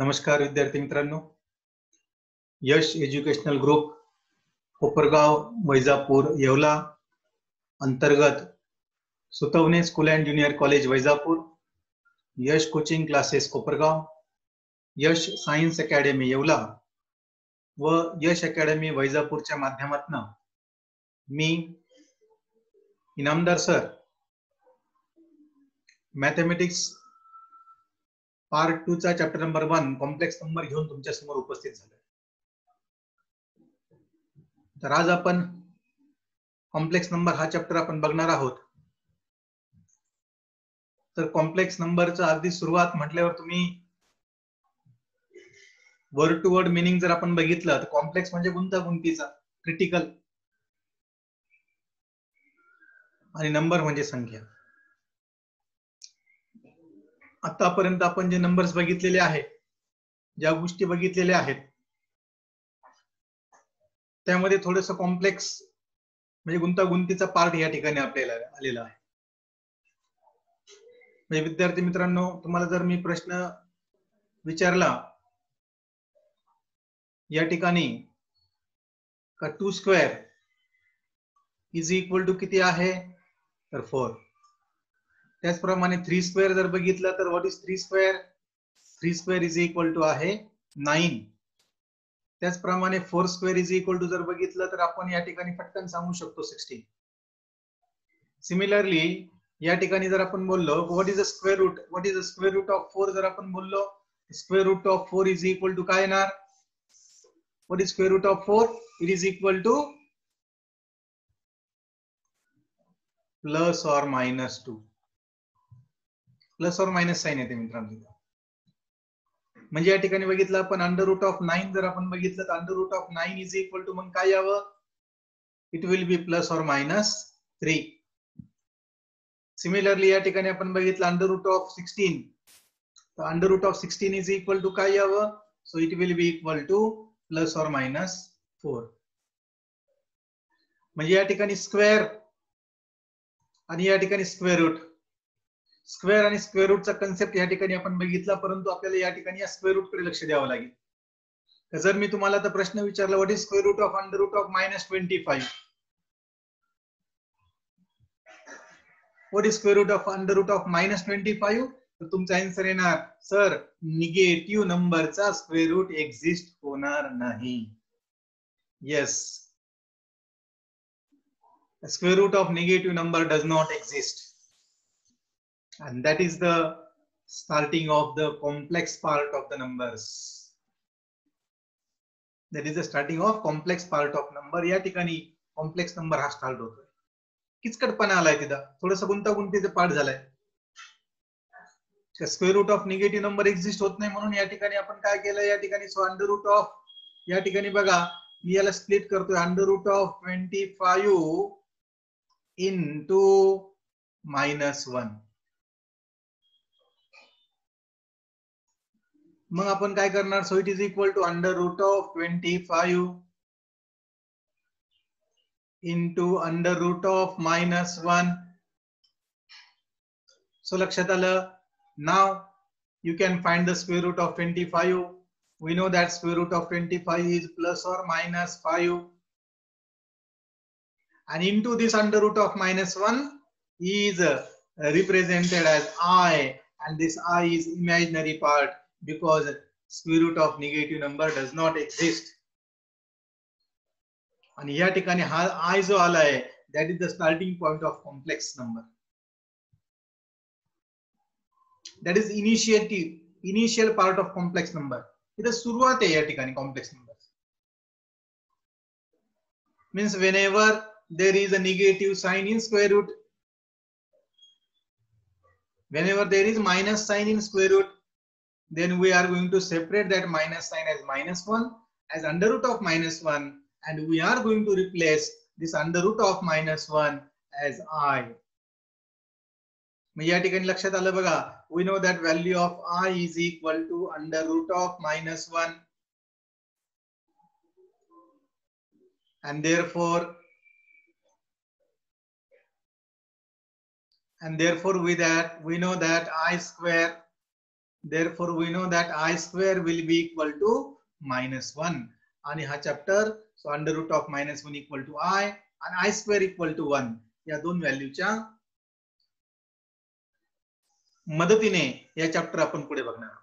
नमस्कार विद्यार्थी मित्रांनो, यश एज्युकेशनल ग्रुप कोपरगाव वैजापूर येवला अंतर्गत Sutwane school and junior college Vaijapur, Yash coaching classes Kopargaon, Yash science academy Yeola व यश अकॅडमी वैजापूरच्या माध्यमातून मी इनामदार सर मॅथमॅटिक्स पार्ट 2 चा चॅप्टर नंबर 1 कॉम्प्लेक्स नंबर घेऊन तुमच्या समोर उपस्थित झालो. तर आज आपण कॉम्प्लेक्स नंबर हा चॅप्टर आपण बघणार आहोत. तर कॉम्प्लेक्स नंबरचा अगदी सुरुवात म्हटल्यावर तुम्ही वर्ड टू वर्ड मीनिंग जर आपण बघितलं तर कॉम्प्लेक्स म्हणजे गुंतागुंतीचा, क्रिटिकल, आणि नंबर म्हणजे संख्या. आतापर्यंत आपण जे नंबर्स बघितलेले आहेत, ज्या गोष्टी बघितलेल्या आहेत, त्यामध्ये थोडस कॉम्प्लेक्स म्हणजे गुंतागुंतीचा पार्ट या ठिकाणी आपल्याला आलेला आहे. म्हणजे विद्यार्थी मित्रांनो, तुम्हाला जर मी प्रश्न विचारला या ठिकाणी का 2 स्क्वेअर इज इक्वल टू किती आहे, तर 4. त्याचप्रमाणे 3 स्क्वेअर जर बघितलं तर what is 3 square, 3 square is equal to आहे 9. त्याचप्रमाणे 4 स्क्वेअर इज इक्वल टू जर बघितलं तर आपण या ठिकाणी पटकन सांगू शकतो 16. सिमिलरली या ठिकाणी जर आपण बोललो what is a square root, what is a square root of 4 जर आपण बोललो, square root of 4 is equal to काय येणार, what is square root of 4, it is equal to plus और मायनस 2. प्लस और मायनस साइन येते मित्रांनो. म्हणजे या ठिकाणी बघितलं आपण अंडर रूट ऑफ 9 जर आपण बघितलं तर under root of 9 is equal to मग काय यावं, इट विल बी प्लस और मायनस 3. सिमिलरली या ठिकाणी आपण बघितलं अंडर रूट ऑफ 16, तर under root of 16 is equal to काय यावं, so it will be equal to plus और मायनस 4. म्हणजे या ठिकाणी स्क्वेअर आणि या ठिकाणी स्क्वेअर रूट, स्क्वेअर आणि स्क्वेअर रूटचा कन्सेप्ट या ठिकाणी आपण बघितला, परंतु आपल्याला या ठिकाणी या स्क्वेअर रूट कडे लक्ष द्यावं लागेल. तर जर मी तुम्हाला आता प्रश्न विचारला what is square root of under root of minus 25, what is square root of under root of minus 25, तर तुमचा आन्सर येणार सर निगेटिव्ह नंबरचा स्क्वेअर रूट एक्झिस्ट होणार नाही. Yes, square root of negative number does not exist, and that is the starting of the complex part of the numbers. That is the starting of complex part of number. या ठिकाणी complex number हा start होतोय. किचकटपणा आलाय तिथं, थोडस गुंतागुंतीचं part झालाय. Square root of negative number exist होत नाही, म्हणून या ठिकाणी आपण काय केलं, या ठिकाणी सो अंडर रूट ऑफ, या ठिकाणी बघा मी याला स्प्लिट करतोय, अंडर रूट ऑफ 25 into -1. मग आपण काय करणार, so it is equal to under root of 25 into under root of -1. So लक्षात आलं. Now you can find the square root of 25. We know that square root of 25 is plus और minus 5. And into this under root of -1 is represented as I, and this I is imaginary part because square root of negative number does not exist. आणि या ठिकाणी हा I जो आलाय, that is the starting point of complex number. That is initial part of complex number. इथे सुरुवात आहे या ठिकाणी complex number. Means whenever there is a negative sign in square root, whenever there is minus sign in square root, then we are going to separate that minus sign as -1 as under root of -1, and we are going to replace this under root of -1 as I. या ठिकाणी लक्षात आलं बघा, we know that value of I is equal to under root of -1, and therefore with that we know that I square Therefore, we know that I square will be equal to -1. आणि हा chapter so under root of -1 equal to I आणि I square equal to 1 या दोन व्हॅल्यूच्या मदतीने या chapter आपण पुढे बघणार आहोत.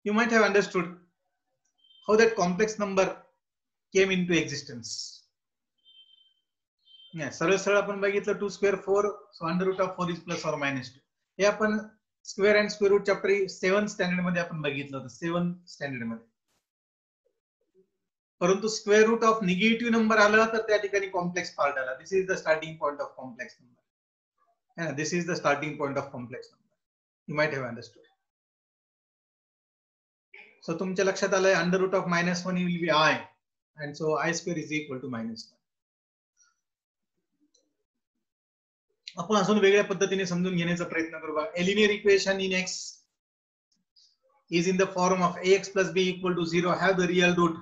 You might have understood how that complex number came into existence. सरळ सरळ आपण बघितलं 2 square 4 so under root of 4 is plus or minus 2. हे आपण square and square root chapter 7 standard मध्ये आपण बघितलं होतं 7 स्टँडर्ड मध्ये. परंतु square root of negative number आला तर त्या ठिकाणी कॉम्प्लेक्स पार्ट आला. This is the starting point of complex number. This is the starting point of complex number. You might have understood. So तुमच्या लक्षात आलंय under root of -1 will be I and so I square is equal to -1. आपण अजून वेगळ्या पद्धतीने समजून घेण्याचा प्रयत्न करू बघा. A linear equation in x is in the form of ax plus b equal to 0 have the real root.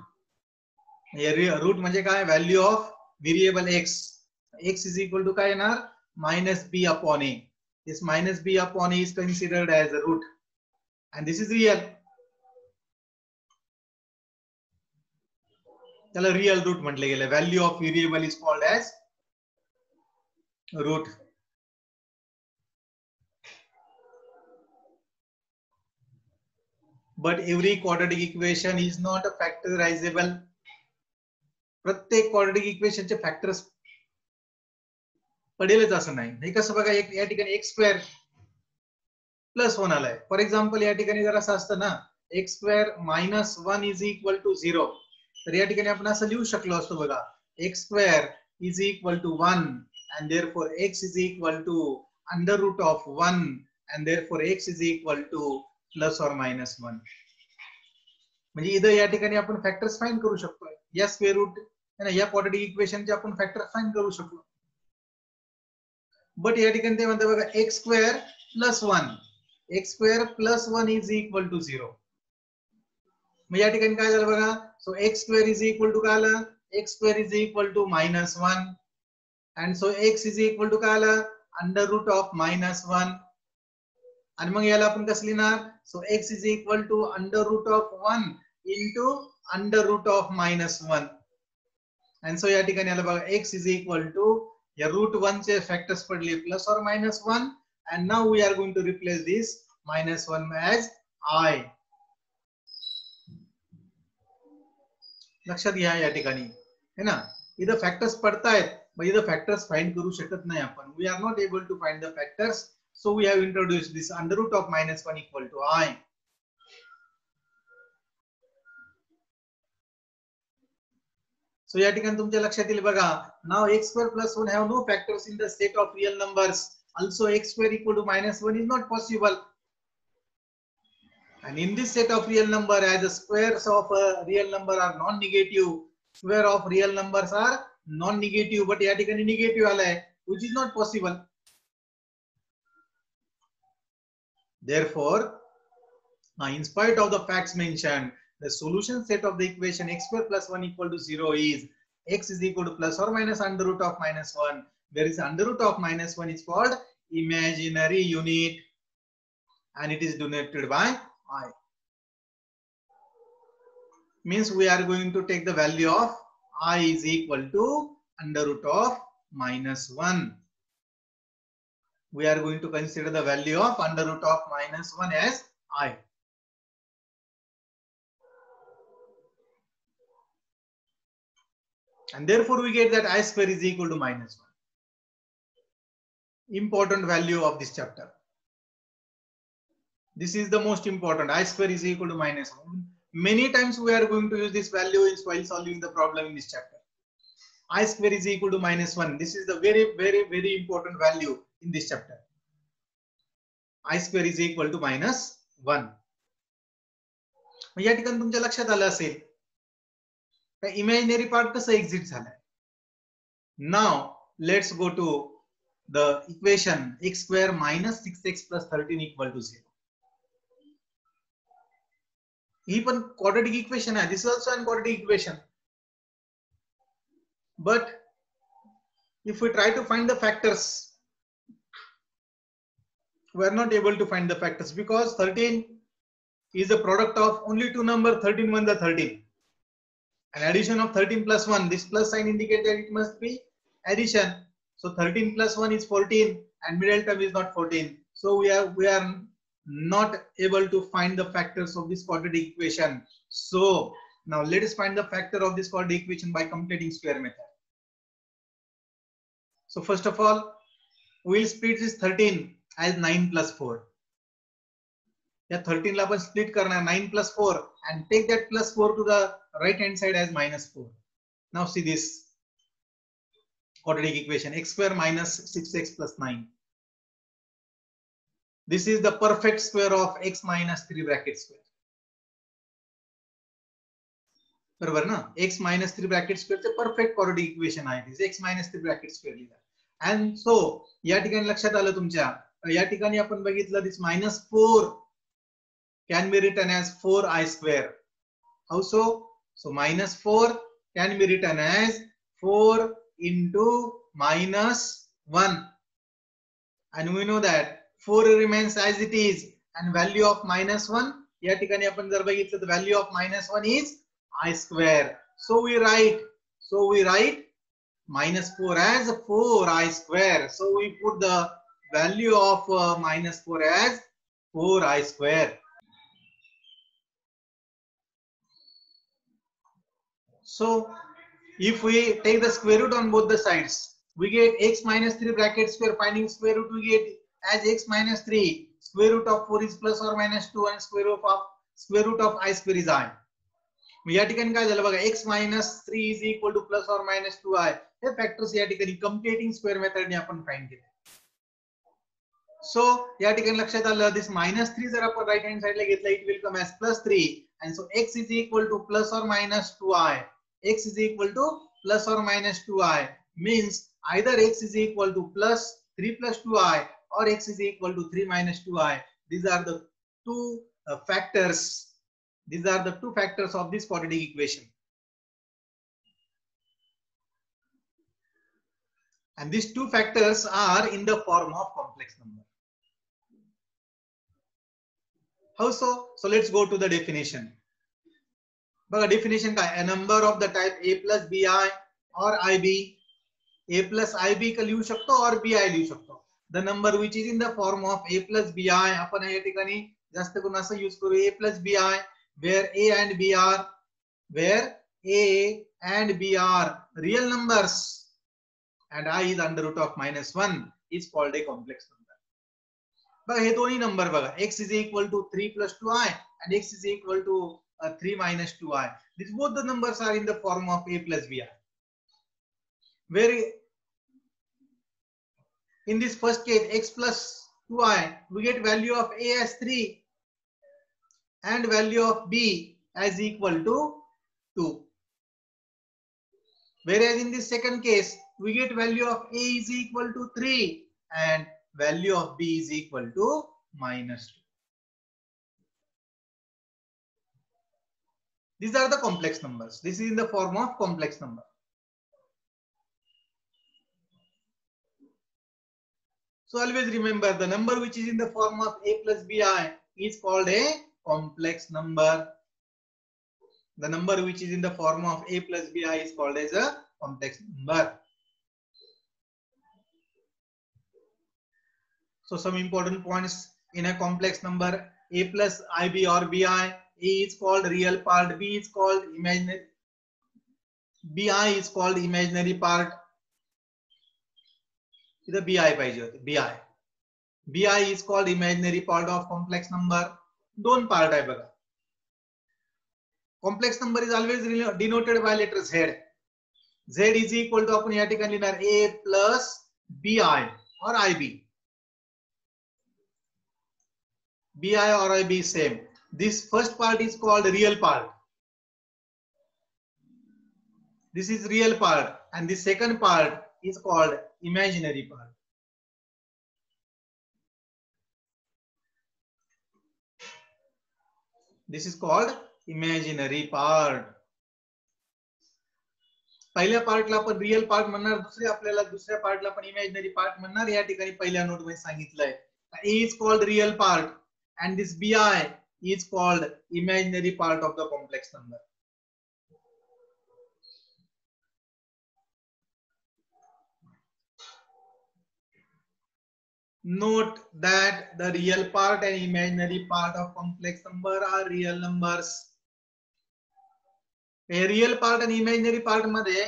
Root म्हणजे काय? Value of variable x. x is equal to काय येणार? -b upon a. This -b upon a is considered as a root and this is real. त्याला real root म्हटले गेले. Value of variable is called as root. But every quadratic equation is not a factorisable. प्रत्येक quadratic इक्वेशनचे factors पडेलच असं नाही. हे कसं बघा, एक या ठिकाणी x स्क्वेअर प्लस 1 आलाय. फॉर एक्झाम्पल या ठिकाणी जर असं असतं ना x square -1 is equal to 0 तर या ठिकाणी आपण असं लिहू शकलो असतो बघा, x square is equal to 1 and therefore x is equal to under root of 1 and therefore x is equal to plus or minus 1. म्हणजे इथं या ठिकाणी आपण फॅक्टर्स फाइंड करू शकतो. या स्क्वेअर रूट या क्वाड्रॅटिक इक्वेशनचे आपण फॅक्टर फाइंड करू शकतो. बट या ठिकाणी ते म्हणतात बघा x square plus 1, x square plus 1 is equal to 0. मग या ठिकाणी काय झालं बघा, so x square is equal to काय आलं? x square is equal to -1 and so x is equal to काय आलं? Under root of -1. आणि मग याला आपण कसं लिहिणार? So x is equal to under root of 1 into under root of -1. and so या ठिकाणी आलं बघा x is equal to या रूट 1 चे फॅक्टर्स पडले प्लस और -1 and now we are going to replace this -1 as I. लक्षात घ्या या ठिकाणी है ना, इथं फॅक्टर्स पडतायत मग इथं फॅक्टर्स फाइंड करू शकत नाही आपण. We are not able to find the factors, so we have introduced this under root of -1 equal to I. So या ठिकाणी तुमच्या लक्षात येईल बघा, now x square plus 1 have no factors in the set of real numbers. Also x square equal to -1 is not possible. And in this set of real number, as the squares of a real number are non-negative, square of real numbers are non-negative. But या ठिकाणी negative आलाय, which is not possible. Therefore, in spite of the facts mentioned, the solution set of the equation x square plus 1 equal to 0 is x is equal to plus or minus under root of -1. There is under root of -1 is called imaginary unit and it is denoted by I. Means we are going to take the value of I is equal to under root of -1. We are going to consider the value of under root of -1 as I. And therefore we get that I square is equal to -1. Important value of this chapter. This is the most important. I square is equal to -1. Many times we are going to use this value while solving the problem in this chapter. I square is equal to -1. This is the very, very, very important value in this chapter. I square is equal to -1. या ठिकाणी तुमच्या लक्षात आलं असेल imaginary part कसं exist झालाय. Now let's go to the equation x square minus 6x plus 13 equal to 0. ही पण quadratic equation आहे. This is also an quadratic equation. But if we try to find the factors, we are not able to find the factors because 13 is the product of only two numbers, 13 1 the 13. An addition of 13 plus 1, this plus sign indicates that it must be addition. So 13 plus 1 is 14 and middle term is not 14. So we are not able to find the factors of this quadratic equation. So now let us find the factor of this quadratic equation by completing square method. So first of all, we will split this 13 as 9 plus 4. या 13 ला आपण split करणार 9 plus 4 and take that plus 4 to the right hand side as minus 4. Now see this quadratic equation, x square minus 6x plus 9. This is the perfect square of x minus 3 bracket square. बरोबर ना, x minus 3 bracket square चे perfect quadratic equation आहे. this x minus 3 bracket square लिहिला. And so या ठिकाणी लक्षात आलं तुमच्या, या ठिकाणी आपण बघितलं this minus 4 can be written as 4i square. How so? So minus 4 can be written as 4 into minus 1. And we know that 4 remains as it is and value of minus 1. या ठिकाणी आपण जर बघितलं the value of minus 1 is I square. So we write minus 4 as 4i square. So we put the value of minus 4 as 4i square. So if we take the square root on both the sides, we get x minus 3 bracket square. Finding square root, we get as x minus 3. Square root of 4 is plus or minus 2 and square root of I square is I. या ठिकाणी काय झालं बघा, x minus 3 is equal to plus or minus 2i. हे factors या ठिकाणी completing square मेथडने आपण find केले. सो या ठिकाणी लक्षात आलं दिस minus 3 जर आपण राइट हँड साइडला घेतला, it will come as plus 3 and so x is equal to plus or minus 2i. X is equal to plus or minus 2i means either x is equal to plus 3 plus 2i or x is equal to 3 minus 2i. These are the two factors. These are the two factors of this quadratic equation. And these two factors are in the form of complex number. How so? So let's go to the definition. बघा definition काय, a number of the type a plus bi or ib. a plus ib का लिहू शकतो और bi लिहू शकतो. The number which is in the form of a plus bi, आपण या ठिकाणी जास्त करून असं यूज करू a plus bi, where a and b are real numbers and I is under root of minus 1 is called a complex number. बघा हे दोन्ही number बघा, x is equal to 3 plus 2i and x is equal to 3 minus 2i. These both the numbers are in the form of a plus bi. Where in this first case x plus 2i, we get value of a as 3 and value of b as equal to 2. Whereas in this second case, we get value of a is equal to 3 and value of b is equal to minus 2. These are the complex numbers. This is in the form of complex number. So always remember, the number which is in the form of a plus bi is called a complex number. The number which is in the form of a plus bi is called as a complex number. So some important points in a complex number: a plus ib or bi. A is called real part, b is called imaginary, bi is called imaginary part. The bi is called imaginary part of complex number. दोन part आहे बघा. Complex number is always denoted by letter z. Z is equal to आपण या ठिकाणी लिहिणार a plus bi or ib. Bi or ib same. This first part is called real part. This is real part and the second part is called imaginary part. This is called imaginary part. पहिल्या पार्टला आपण real part म्हणणार, दुसऱ्या पार्टला आपण imaginary part म्हणणार. या ठिकाणी पहिल्या note मध्ये सांगितलंय A is called real part and this Bi is called imaginary part of the complex number. Note that the real part and imaginary part of complex number are real numbers. A real part and imaginary part मध्ये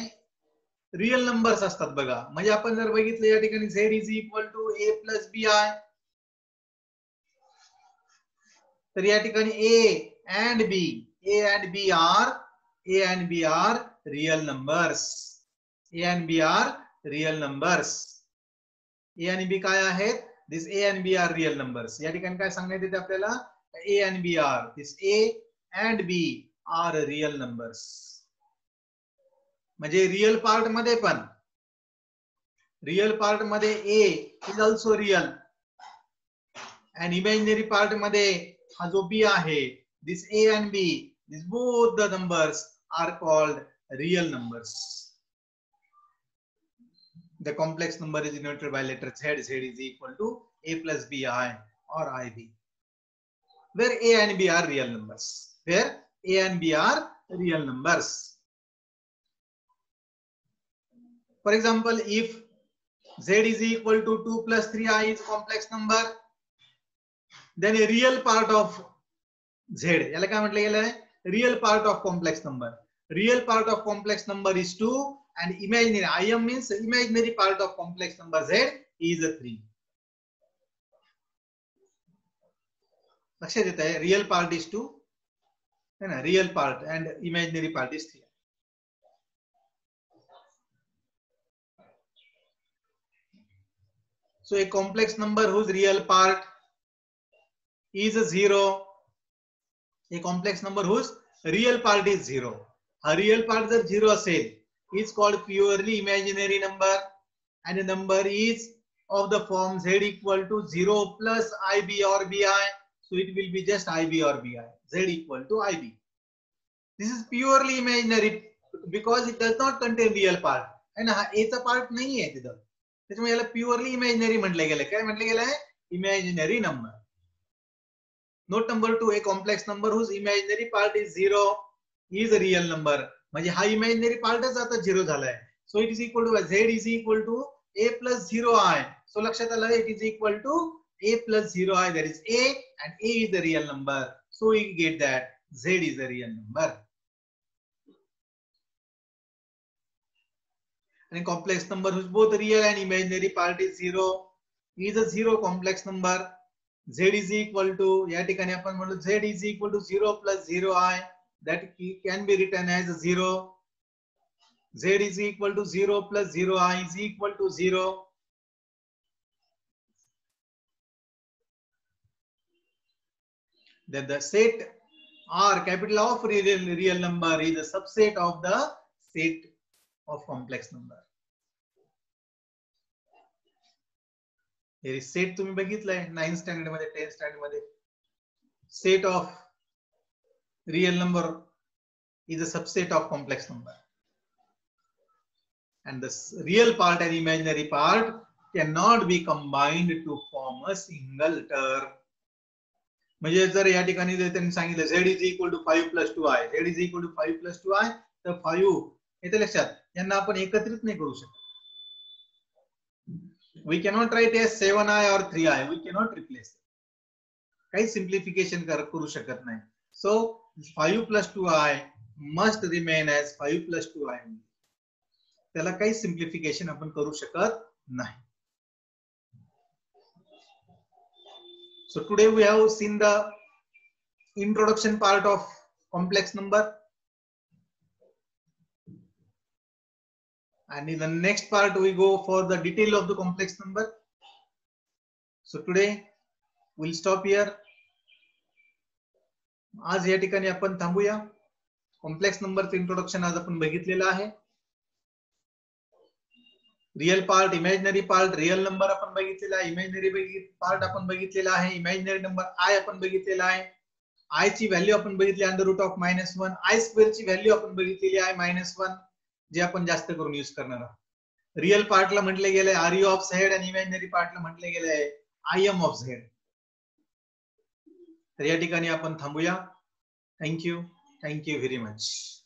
real numbers असतात बघा. म्हणजे आपण जर बघितलं या ठिकाणी z is equal to a plus bi, तर या ठिकाणी a and b are real numbers. a and b are real numbers. a आणि b काय आहेत? This a and b are real numbers. या ठिकाणी काय सांगण्यात येते आपल्याला? a and b are, this a and b are real numbers. म्हणजे रियल पार्ट मध्ये पण, रियल पार्ट मध्ये a is also real and imaginary part मध्ये हा जो b आहे, this a and b, this both the numbers are called real numbers. The complex number is denoted by letter z. Z is equal to a plus bi or ib, where a and b are real numbers. Where a and b are real numbers. For example, if z is equal to 2 plus 3i is a complex number, then a real part of z, याला काय म्हटलं गेलं आहे? Real part of complex number. Real part of complex number is 2 and imaginary, im means imaginary part of complex number z is a 3. लक्षात येत आहे? Real part is 2 है ना, real part and imaginary part is 3. So a complex number whose real part is a 0, a complex number whose real part is 0. A real part जर 0 असेल, is called purely imaginary number and the number is of the form z equal to 0 plus ib or bi. So it will be just ib or bi. Z equal to ib. This is purely imaginary because it does not contain real part. है ना, हा a चा part नाही आहे तिथं. त्याच्यामुळे याला purely imaginary म्हटलं गेलं. काय म्हटलं गेलं आहे? Imaginary number. Note number 2, a complex number whose imaginary part is 0 is a real number. म्हणजे हा इमॅजिनरी पार्टच आता 0 झालाय. So it is equal to z is equal to a plus 0i. सो लक्षात आलं, it is equal to a plus 0i, that is a and a is the real number. So we get that z is the real number. And a complex number whose both real and imaginary part is 0 is a 0 complex number. Z is equal to, या ठिकाणी आपण म्हणलो z is equal to 0 plus 0i, that can be written as a 0. Z is equal to 0 plus 0i is equal to 0. Then the set R, capital of real number, is a subset of the set of complex number. हे set तुम्ही बघितलंय 9th standard मध्ये, 10th standard मध्ये. Set of real number is a subset of complex number, and the real part and imaginary part cannot be combined to form a single term. म्हणजे जर या ठिकाणी जर त्यांनी सांगितलं z is equal to 5 plus 2i, z is equal to 5 plus 2i, तर 5 येते लक्षात, यांना आपण एकत्रित नाही करू शकत. We cannot write as 7i or 3i. We cannot replace it. काही simplification करू शकत नाही. So 5 plus 2i must remain as 5 plus 2i. त्याला काही simplification आपण करू शकत नाही. So today we have seen the introduction part of complex number. And in the next part we go for the detail of the complex number. So today we'll stop here. आज या ठिकाणी आपण थांबूया. Complex नंबरचं introduction आज आपण बघितलेलं आहे. Real part, imaginary part, real number आपण बघितलेला आहे, इमॅजिनरी पार्ट आपण बघितलेला आहे, इमॅजिनरी नंबर आय आपण बघितलेला आहे. आय ची व्हॅल्यू आपण बघितली √(-1), आय स्क्वेअर ची व्हॅल्यू आपण बघितलेली आहे -1, जे आपण जास्त करून यूज करणार आहोत. रियल पार्टला म्हटले गेले आर यू ऑफ झेड आणि इमॅजिनरी पार्टला म्हटले गेले IM ऑफ झेड. तर या ठिकाणी आपण थांबूया. Thank you very much.